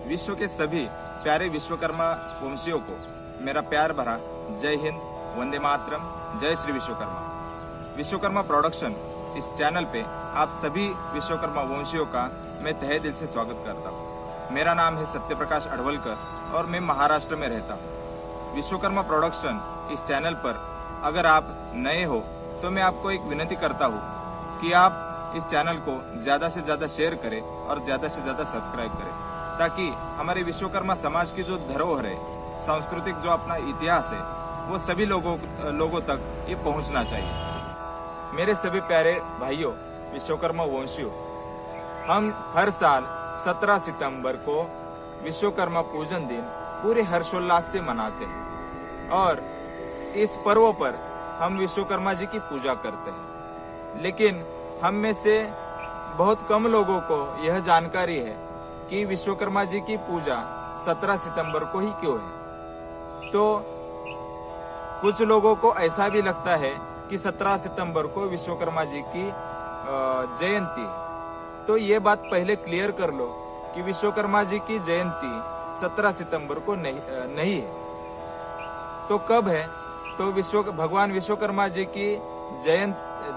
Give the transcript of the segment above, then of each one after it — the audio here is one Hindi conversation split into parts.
विश्व के सभी प्यारे विश्वकर्मा वंशियों को मेरा प्यार भरा जय हिंद, वंदे मातरम, जय श्री विश्वकर्मा। विश्वकर्मा प्रोडक्शन इस चैनल पे आप सभी विश्वकर्मा वंशियों का मैं तहे दिल से स्वागत करता हूँ। मेरा नाम है सत्यप्रकाश अडवलकर और मैं महाराष्ट्र में रहता हूँ। विश्वकर्मा प्रोडक्शन इस चैनल पर अगर आप नए हो तो मैं आपको एक विनती करता हूँ कि आप इस चैनल को ज़्यादा से ज़्यादा शेयर करें और ज़्यादा से ज़्यादा सब्सक्राइब करें, ताकि हमारे विश्वकर्मा समाज की जो धरोहर है, सांस्कृतिक जो अपना इतिहास है, वो सभी लोगों तक ये पहुंचना चाहिए। मेरे सभी प्यारे भाइयों विश्वकर्मा वंशियों, हम हर साल 17 सितंबर को विश्वकर्मा पूजन दिन पूरे हर्षोल्लास से मनाते हैं और इस पर्व पर हम विश्वकर्मा जी की पूजा करते हैं। लेकिन हम में से बहुत कम लोगों को यह जानकारी है कि विश्वकर्मा जी की पूजा 17 सितंबर को ही क्यों है। तो कुछ लोगों को ऐसा भी लगता है कि 17 सितंबर को विश्वकर्मा जी की जयंती है। तो ये बात पहले क्लियर कर लो कि विश्वकर्मा जी की जयंती 17 सितंबर को नहीं है। तो कब है? तो भगवान विश्वकर्मा जी की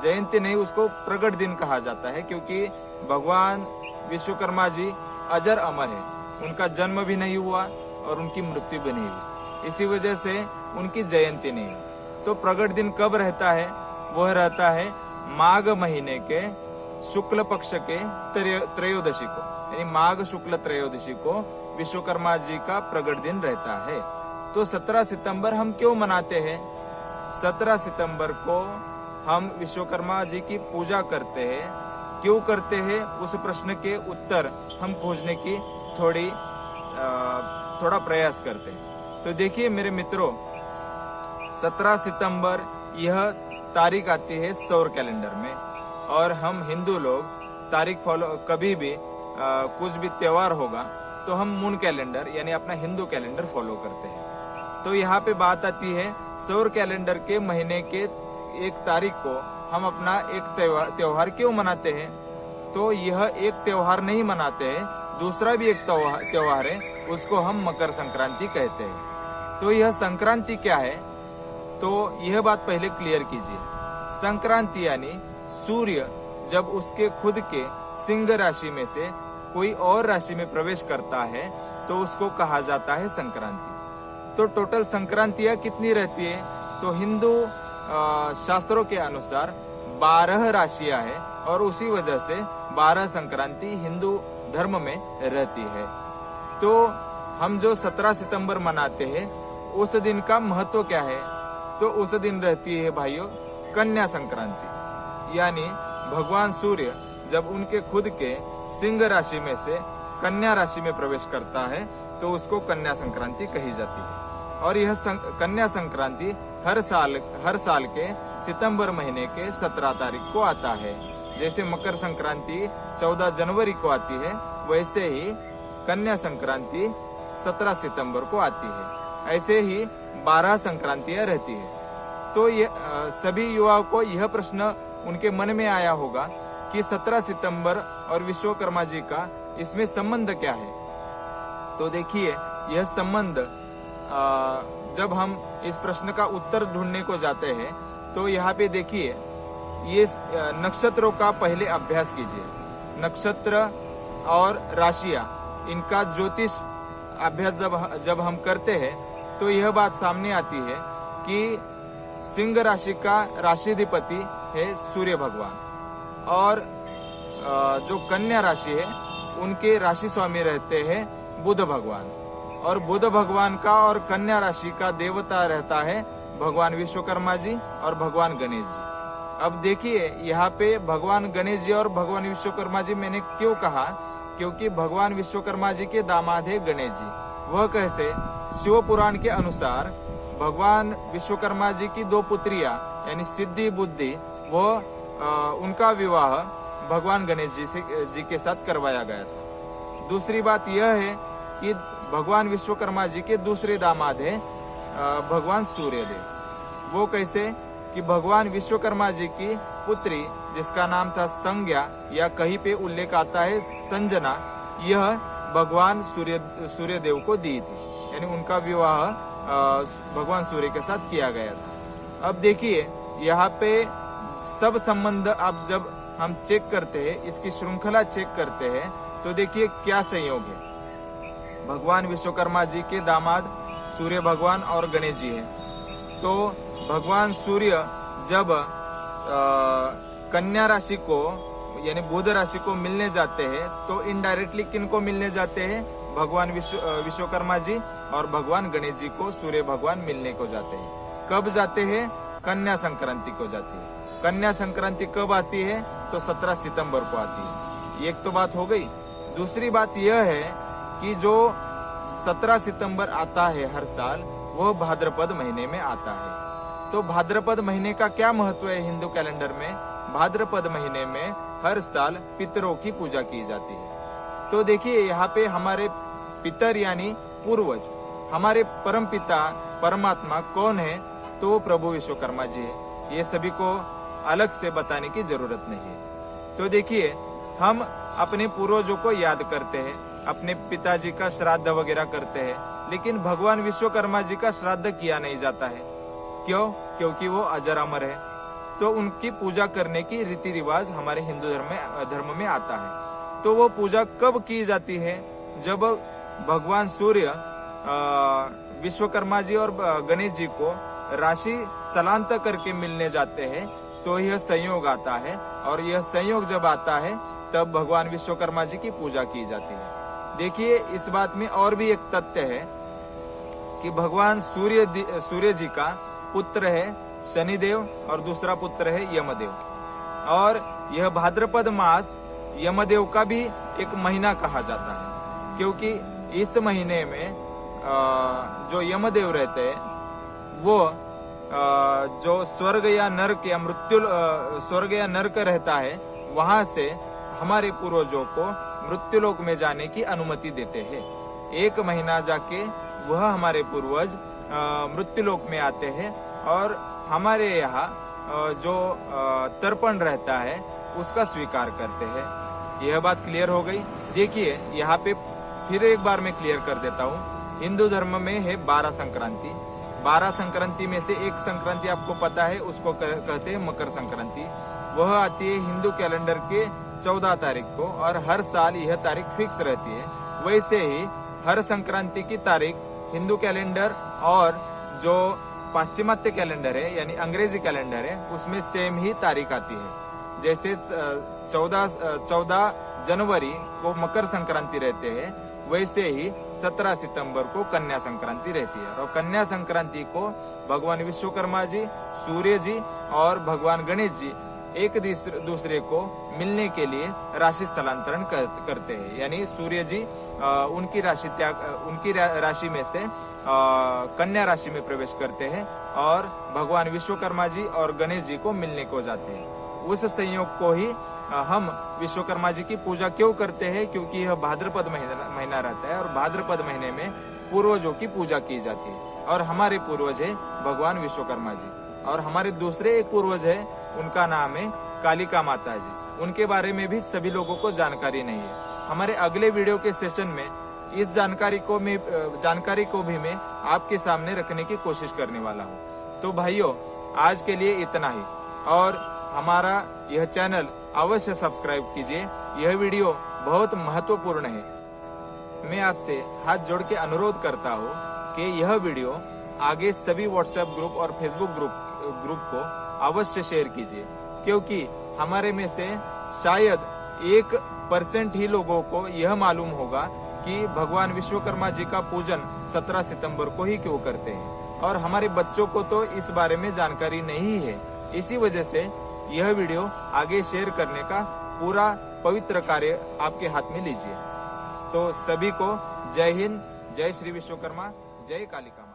जयंती नहीं, उसको प्रगट दिन कहा जाता है, क्योंकि भगवान विश्वकर्मा जी अजर अमर है। उनका जन्म भी नहीं हुआ और उनकी मृत्यु भी नहीं हुई, इसी वजह से उनकी जयंती नहीं है। तो प्रगट दिन कब रहता है? वह रहता है माघ महीने के शुक्ल पक्ष के त्रयोदशी को, यानी माघ शुक्ल त्रयोदशी को विश्वकर्मा जी का प्रगट दिन रहता है। तो 17 सितंबर हम क्यों मनाते हैं? 17 सितंबर को हम विश्वकर्मा जी की पूजा करते हैं। क्यों करते हैं? उस प्रश्न के उत्तर हम खोजने की थोड़ा प्रयास करते हैं। तो देखिए मेरे मित्रों, 17 सितंबर यह तारीख आती है सौर कैलेंडर में, और हम हिंदू लोग तारीख फॉलो कभी भी कुछ भी त्योहार होगा तो हम मून कैलेंडर यानी अपना हिंदू कैलेंडर फॉलो करते हैं। तो यहाँ पे बात आती है सौर कैलेंडर के महीने के 1 तारीख को हम अपना एक त्योहार क्यों मनाते हैं? तो यह एक त्योहार नहीं मनाते हैं, दूसरा भी एक त्योहार है, उसको हम मकर संक्रांति कहते हैं। तो यह संक्रांति क्या है? तो यह बात पहले क्लियर कीजिए। संक्रांति यानी सूर्य जब उसके खुद के सिंह राशि में से कोई और राशि में प्रवेश करता है तो उसको कहा जाता है संक्रांति। तो टोटल संक्रांतियां कितनी रहती है? तो हिंदू शास्त्रों के अनुसार 12 राशियां है और उसी वजह से 12 संक्रांति हिंदू धर्म में रहती है। तो हम जो 17 सितंबर मनाते हैं उस दिन का महत्व क्या है? तो उस दिन रहती है भाइयों कन्या संक्रांति, यानी भगवान सूर्य जब उनके खुद के सिंह राशि में से कन्या राशि में प्रवेश करता है तो उसको कन्या संक्रांति कही जाती है। और यह कन्या संक्रांति हर साल के सितंबर महीने के 17 तारीख को आता है। जैसे मकर संक्रांति 14 जनवरी को आती है, वैसे ही कन्या संक्रांति 17 सितंबर को आती है। ऐसे ही 12 संक्रांतियां रहती है। तो ये सभी युवाओं को यह प्रश्न उनके मन में आया होगा कि 17 सितंबर और विश्वकर्मा जी का इसमें संबंध क्या है? तो देखिए यह संबंध जब हम इस प्रश्न का उत्तर ढूंढने को जाते हैं तो यहाँ पे देखिए ये नक्षत्रों का पहले अभ्यास कीजिए। नक्षत्र और राशियां, इनका ज्योतिष अभ्यास जब हम करते हैं तो यह बात सामने आती है कि सिंह राशि का राशिधिपति है सूर्य भगवान, और जो कन्या राशि है उनके राशि स्वामी रहते हैं बुध भगवान, और बुध भगवान का और कन्या राशि का देवता रहता है भगवान विश्वकर्मा जी और भगवान गणेश जी। अब देखिए यहाँ पे भगवान गणेश जी और भगवान विश्वकर्मा जी मैंने क्यों कहा? क्योंकि भगवान विश्वकर्मा जी के दामाद है गणेश जी। वह कैसे? शिव पुराण के अनुसार भगवान विश्वकर्मा जी की 2 पुत्रियां यानी सिद्धि बुद्धि, उनका विवाह भगवान गणेश जी के साथ करवाया गया था। दूसरी बात यह है कि भगवान विश्वकर्मा जी के दूसरे दामाद है भगवान सूर्यदेव। वो कैसे? कि भगवान विश्वकर्मा जी की पुत्री जिसका नाम था संज्ञा या कहीं पे उल्लेख आता है संजना, यह भगवान सूर्यदेव को दी थी, यानी उनका विवाह भगवान सूर्य के साथ किया गया था। अब देखिए यहाँ पे सब संबंध अब जब हम चेक करते हैं, इसकी श्रृंखला चेक करते हैं, तो देखिए क्या संयोग है। भगवान विश्वकर्मा जी के दामाद सूर्य भगवान और गणेश जी है। तो भगवान सूर्य जब कन्या राशि को यानी बुध राशि को मिलने जाते हैं, तो इनडायरेक्टली किन को मिलने जाते हैं? भगवान विश्वकर्मा जी और भगवान गणेश जी को सूर्य भगवान मिलने को जाते हैं। कब जाते हैं? कन्या संक्रांति को जाती है। कन्या संक्रांति कब आती है? तो 17 सितंबर को आती है। एक तो बात हो गई। दूसरी बात यह है कि जो 17 सितंबर आता है हर साल, वह भाद्रपद महीने में आता है। तो भाद्रपद महीने का क्या महत्व है हिंदू कैलेंडर में? भाद्रपद महीने में हर साल पितरों की पूजा की जाती है। तो देखिए यहाँ पे हमारे पितर यानी पूर्वज, हमारे परम पिता परमात्मा कौन है? तो प्रभु विश्वकर्मा जी है। ये सभी को अलग से बताने की जरूरत नहीं है। तो देखिए हम अपने पूर्वजों को याद करते हैं, अपने पिताजी का श्राद्ध वगैरह करते हैं, लेकिन भगवान विश्वकर्मा जी का श्राद्ध किया नहीं जाता है। क्यों? क्योंकि वो अजर अमर है। तो उनकी पूजा करने की रीति रिवाज हमारे हिंदू धर्म में आता है। तो वो पूजा कब की जाती है? जब भगवान सूर्य विश्वकर्मा जी और गणेश जी को राशि स्थलांतर करके मिलने जाते हैं, तो यह संयोग आता है। और यह संयोग जब आता है, तब भगवान विश्वकर्मा जी की पूजा की जाती है। देखिए इस बात में और भी एक तथ्य है कि भगवान सूर्य जी का पुत्र है शनिदेव और दूसरा पुत्र है यमदेव। और यह भाद्रपद मास यमदेव का भी एक महीना कहा जाता है, क्योंकि इस महीने में जो यमदेव रहते हैं वो जो स्वर्ग या नरक या स्वर्ग या नरक रहता है, वहां से हमारे पूर्वजों को मृत्युलोक में जाने की अनुमति देते हैं। एक महीना जाके वह हमारे पूर्वज मृत्युलोक में आते हैं और हमारे यहाँ जो तर्पण रहता है उसका स्वीकार करते हैं। यह बात क्लियर हो गई। देखिए यहाँ पे फिर एक बार मैं क्लियर कर देता हूँ। हिंदू धर्म में है 12 संक्रांति। 12 संक्रांति में से एक संक्रांति आपको पता है, उसको कहते हैं मकर संक्रांति। वह आती है हिंदू कैलेंडर के 14 तारीख को और हर साल यह तारीख फिक्स रहती है। वैसे ही हर संक्रांति की तारीख हिंदू कैलेंडर और जो पाश्चिमात्य कैलेंडर है यानी अंग्रेजी कैलेंडर है उसमें सेम ही तारीख आती है। जैसे 14 जनवरी को मकर संक्रांति रहते हैं, वैसे ही 17 सितंबर को कन्या संक्रांति रहती है। और कन्या संक्रांति को भगवान विश्वकर्मा जी, सूर्य जी और भगवान गणेश जी एक दूसरे को मिलने के लिए राशि स्थलांतरण करते हैं। यानी सूर्य जी उनकी राशि में से कन्या राशि में प्रवेश करते हैं और भगवान विश्वकर्मा जी और गणेश जी को मिलने को जाते हैं। उस संयोग को ही हम विश्वकर्मा जी की पूजा क्यों करते हैं? क्योंकि यह भाद्रपद महीना रहता है और भाद्रपद महीने में पूर्वजों की पूजा की जाती है। और हमारे पूर्वज है भगवान विश्वकर्मा जी। और हमारे दूसरे एक पूर्वज है, उनका नाम है कालिका माता जी। उनके बारे में भी सभी लोगों को जानकारी नहीं है। हमारे अगले वीडियो के सेशन में इस जानकारी को भी मैं आपके सामने रखने की कोशिश करने वाला हूँ। तो भाइयों आज के लिए इतना ही, और हमारा यह चैनल अवश्य सब्सक्राइब कीजिए। यह वीडियो बहुत महत्वपूर्ण है। मैं आपसे हाथ जोड़ के अनुरोध करता हूँ कि यह वीडियो आगे सभी व्हाट्सएप ग्रुप और फेसबुक ग्रुप को अवश्य शेयर कीजिए, क्योंकि हमारे में से शायद 1% ही लोगों को यह मालूम होगा कि भगवान विश्वकर्मा जी का पूजन 17 सितंबर को ही क्यों करते हैं। और हमारे बच्चों को तो इस बारे में जानकारी नहीं है। इसी वजह से यह वीडियो आगे शेयर करने का पूरा पवित्र कार्य आपके हाथ में लीजिए। तो सभी को जय हिंद, जय श्री विश्वकर्मा, जय कालिका।